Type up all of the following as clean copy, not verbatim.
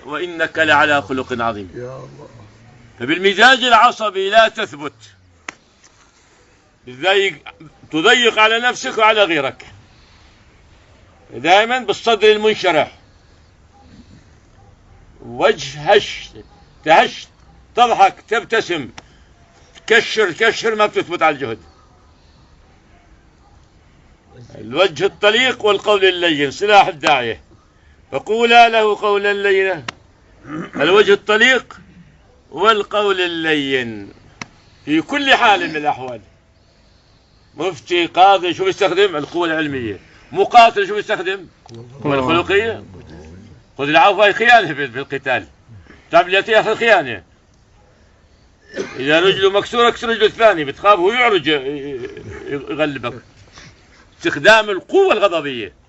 وإنك لعلى خلق عظيم. يا الله. فبالمزاج العصبي لا تثبت، تضيق على نفسك وعلى غيرك، دائما بالصدر المنشرح، وجه هش تهش، تضحك تبتسم، تكشر ما بتثبت على الجهد. الوجه الطليق والقول اللين سلاح الداعية، فقولا له قولا لينا. الوجه الطليق والقول اللين في كل حال من الأحوال. مفتي قاضي شو بيستخدم؟ القوة العلمية. مقاتل شو بيستخدم؟ القوة الخلقية. خذ العفو، هي خيانة في القتال. تعب التي آخر خيانة. إذا رجله مكسورة اكسر رجله الثاني، بتخاف هو يعرج يغلبك. استخدام القوة الغضبية.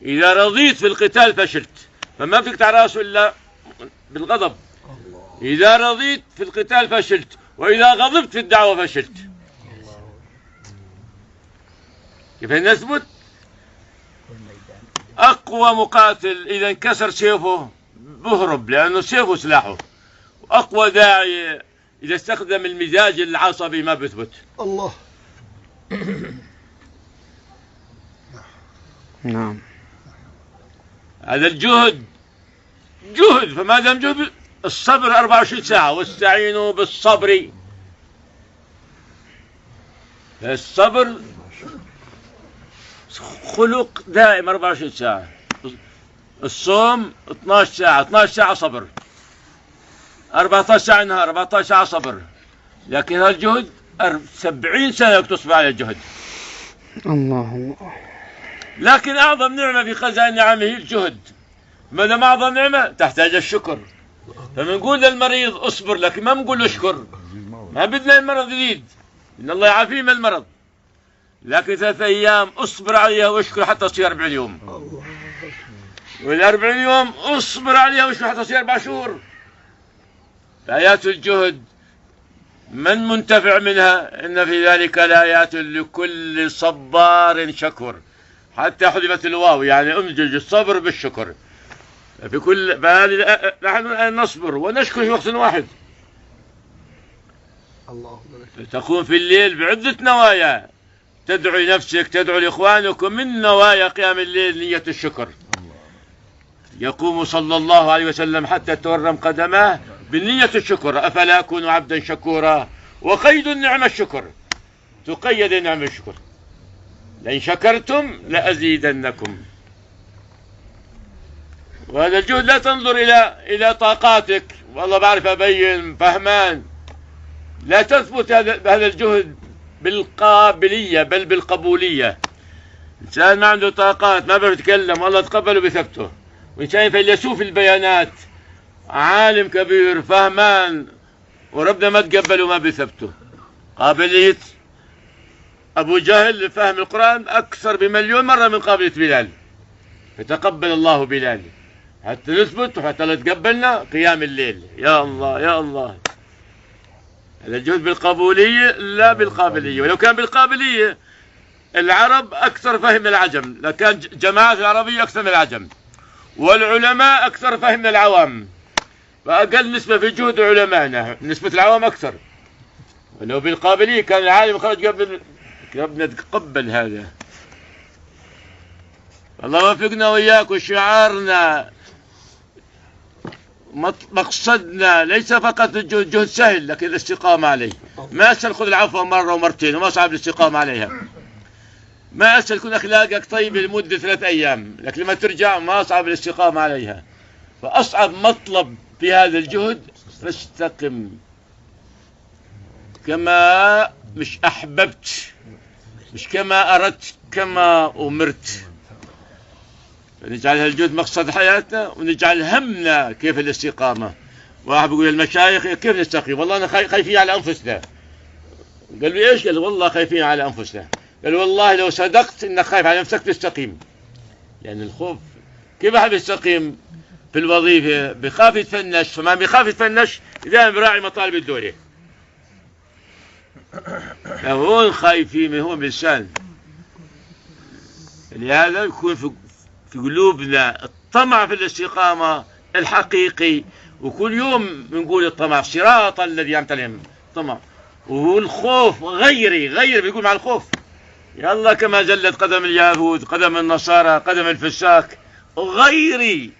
إذا رضيت في القتال فشلت، فما فيك راسه إلا بالغضب. إذا رضيت في القتال فشلت، وإذا غضبت في الدعوة فشلت. كيف نثبت؟ أقوى مقاتل إذا انكسر سيفه بهرب، لأنه سيفه سلاحه. أقوى داعية إذا استخدم المزاج العصبي ما بيثبت. الله. نعم. هذا الجهد جهد، فما دام جهد الصبر 24 ساعة. واستعينوا بالصبر. الصبر خلق دائم 24 ساعة. الصوم 12 ساعة، 12 ساعة صبر، 14 ساعة نهار، 14 ساعة صبر. لكن هذا الجهد 70 سنة تصبر على الجهد. الله. لكن أعظم نعمة في خزائن نعمه الجهد. ما دام أعظم نعمة تحتاج الشكر. فبنقول للمريض اصبر، لكن ما بنقول له اشكر. ما بدنا المرض يزيد، إن الله يعافيه من المرض. لكن 3 أيام اصبر عليها واشكر حتى تصير 40 يوم. وال40 يوم اصبر عليها واشكر حتى تصير 4 شهور. آيات الجهد من منتفع منها؟ إن في ذلك لآيات لكل صبار شكور. حتى حذفت الواو، يعني امزج الصبر بالشكر. في كل نحن الآن نصبر ونشكر في وقت واحد. الله. تكون في الليل بعدة نوايا، تدعو لنفسك، تدعو لإخوانك. من نوايا قيام الليل نية الشكر. يقوم صلى الله عليه وسلم حتى تورم قدماه بنية الشكر. أفلا أكون عبدا شكورا؟ وقيد النعمة الشكر. تقيد النعمة الشكر. لئن شكرتم لأزيدنكم. وهذا الجهد لا تنظر إلى طاقاتك، والله بعرف أبين فهمان. لا تثبت هذا الجهد بالقابلية بل بالقبولية. إنسان ما عنده طاقات ما بيعرف يتكلم، والله تقبله بثبته. وإنسان فيلسوف البيانات، عالم كبير فهمان، وربنا ما تقبله ما بثبته. قابلية أبو جهل لفهم القرآن أكثر بمليون مرة من قابلية بلال، فتقبل الله بلال. حتى نثبت وحتى لا تقبلنا قيام الليل. يا الله يا الله. هذا الجهد بالقبولية لا بالقابلية. ولو كان بالقابلية العرب أكثر فهم من العجم، لكان جماعات العربية أكثر من العجم، والعلماء أكثر فهم من العوام. فأقل نسبة في جهد علمائنا، نسبة العوام أكثر. ولو بالقابلية كان العالم خرج قبل ربنا تقبل هذا. الله وفقنا وإياك. وشعارنا مقصدنا ليس فقط الجهد سهل، لكن الاستقامة عليه. ما أسهل خذ العفو مرة ومرتين وما صعب الاستقامة عليها. ما أسهل يكون أخلاقك طيبة لمدة 3 أيام، لكن لما ترجع ما صعب الاستقامة عليها. فأصعب مطلب في هذا الجهد فاستقم كما مش أحببت، مش كما أردت، كما أمرت. نجعل هالجهد مقصد حياتنا، ونجعل همنا كيف الاستقامة. واحد بيقول المشايخ كيف نستقيم؟ والله أنا خايفين على أنفسنا. قال لي إيش؟ قال والله خايفين على أنفسنا. قال والله لو صدقت إنك خايف على نفسك تستقيم. يعني الخوف كيف واحد يستقيم في الوظيفة؟ بخاف يتفنش، فما بيخاف يتفنش إذا براعي مطالب الدولة. هون خايفين من هون بلسان. لهذا يكون في قلوبنا طمع في الاستقامة الحقيقي. وكل يوم بنقول الطمع صراط الذي يمتلئ طمع. والخوف غيري بيقول مع الخوف يلا كما زلت قدم اليهود، قدم النصارى، قدم الفساق، غيري.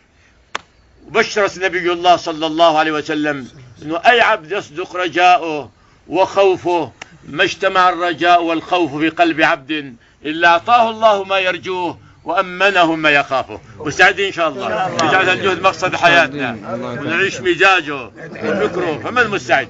وبشرت نبي الله صلى الله عليه وسلم انه اي عبد يصدق رجاؤه وخوفه ما اجتمع الرجاء والخوف في قلب عبد الا اعطاه الله ما يرجوه وامنه ما يخافه. مستعدين ان شاء الله نجعل الجهد مقصد حياتنا ونعيش مزاجه وفكره. فمن مستعد؟